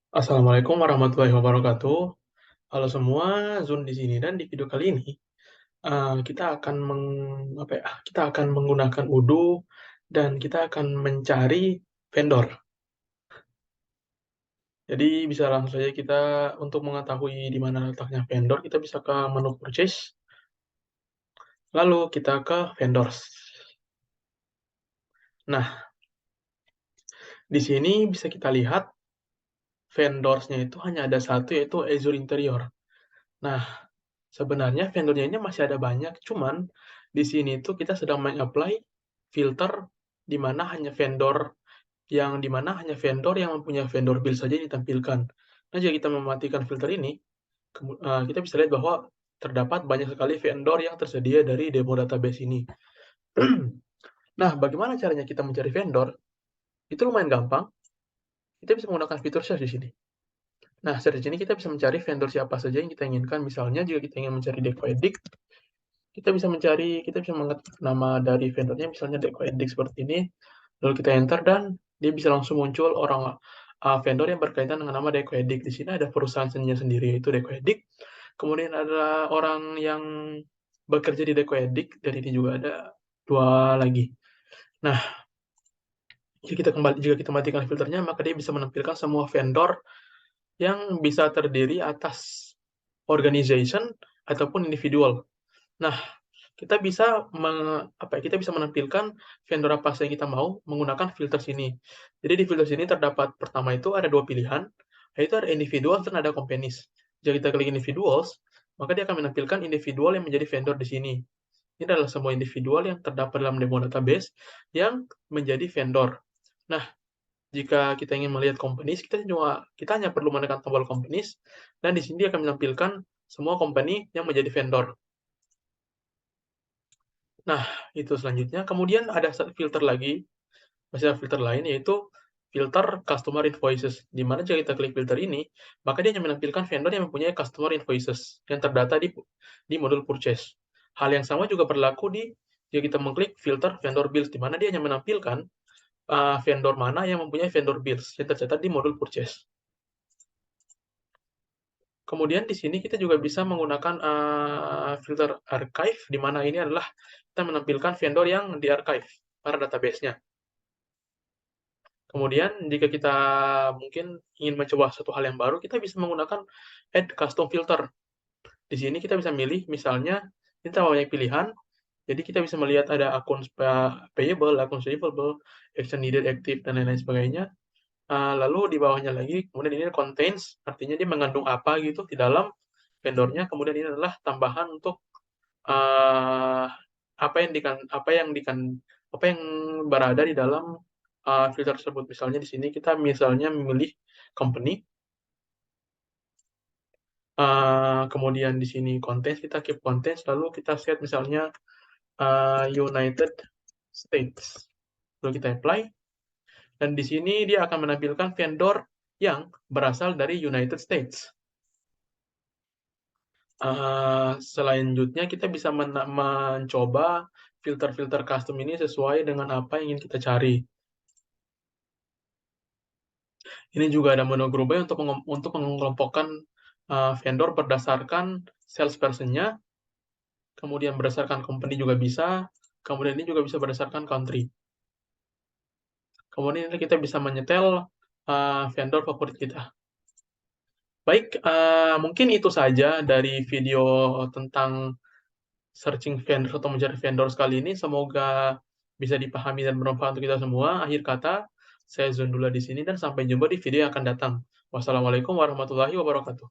Assalamualaikum warahmatullahi wabarakatuh. Halo semua, Zun di sini dan di video kali ini kita akan kita akan menggunakan Odoo dan kita akan mencari vendor. Jadi bisa langsung saja kita untuk mengetahui di mana letaknya vendor, kita bisa ke menu purchase, lalu kita ke vendors. Nah, di sini bisa kita lihat vendorsnya itu hanya ada satu yaitu Azure Interior. Nah, sebenarnya vendornya ini masih ada banyak, cuman di sini tuh kita sedang mengapply filter di mana hanya vendor yang mempunyai vendor bill saja ditampilkan. Nah, jika kita mematikan filter ini, kita bisa lihat bahwa terdapat banyak sekali vendor yang tersedia dari demo database ini. Nah, bagaimana caranya kita mencari vendor? Itu lumayan gampang. Kita bisa menggunakan fitur search di sini. Nah, search ini kita bisa mencari vendor siapa saja yang kita inginkan. Misalnya, jika kita ingin mencari DecoEdict, kita bisa mengetik nama dari vendornya, misalnya DecoEdict seperti ini, lalu kita enter dan dia bisa langsung muncul vendor yang berkaitan dengan nama DecoEdict. Di sini ada perusahaan sendiri yaitu DecoEdict, kemudian ada orang yang bekerja di DecoEdict, dan ini juga ada dua lagi. Nah, jika kita matikan filternya, maka dia bisa menampilkan semua vendor yang bisa terdiri atas organization ataupun individual. Nah, kita bisa menampilkan vendor apa saja yang kita mau menggunakan filter sini. Jadi di filter sini terdapat pertama itu ada dua pilihan, yaitu ada individuals dan ada companies. Jika kita klik individuals, maka dia akan menampilkan individual yang menjadi vendor di sini. Ini adalah semua individual yang terdapat dalam demo database yang menjadi vendor. Nah, jika kita ingin melihat companies, kita hanya perlu menekan tombol companies, dan di sini dia akan menampilkan semua company yang menjadi vendor. Nah, itu selanjutnya. Kemudian ada filter lagi, masih ada filter lain, yaitu filter customer invoices. Di mana jika kita klik filter ini, maka dia hanya menampilkan vendor yang mempunyai customer invoices yang terdata di modul purchase. Hal yang sama juga berlaku jika kita mengklik filter vendor bills, di mana dia hanya menampilkan vendor mana yang mempunyai vendor bills yang tercatat di modul purchase. Kemudian di sini kita juga bisa menggunakan filter archive, di mana ini adalah kita menampilkan vendor yang di-archive pada database-nya. Kemudian jika kita mungkin ingin mencoba satu hal yang baru, kita bisa menggunakan add custom filter. Di sini kita bisa milih, misalnya kita banyak pilihan, jadi kita bisa melihat ada akun payable, akun receivable, action needed, active, dan lain-lain sebagainya. Lalu di bawahnya lagi, kemudian ini contains, artinya dia mengandung apa gitu di dalam vendornya. Kemudian ini adalah tambahan untuk uh, apa yang berada di dalam filter tersebut. Misalnya di sini kita memilih company, kemudian di sini contents, kita keep contents, lalu kita set misalnya United States, lalu kita apply, dan di sini dia akan menampilkan vendor yang berasal dari United States. Selanjutnya kita bisa mencoba filter-filter custom ini sesuai dengan apa yang ingin kita cari. Ini juga ada menu group by untuk mengelompokkan vendor berdasarkan salesperson-nya, kemudian berdasarkan company juga bisa, kemudian ini juga bisa berdasarkan country. Kemudian ini kita bisa menyetel vendor favorit kita. Baik, mungkin itu saja dari video tentang searching vendor atau mencari vendor kali ini. Semoga bisa dipahami dan bermanfaat untuk kita semua. Akhir kata, saya Zundula di sini dan sampai jumpa di video yang akan datang. Wassalamualaikum warahmatullahi wabarakatuh.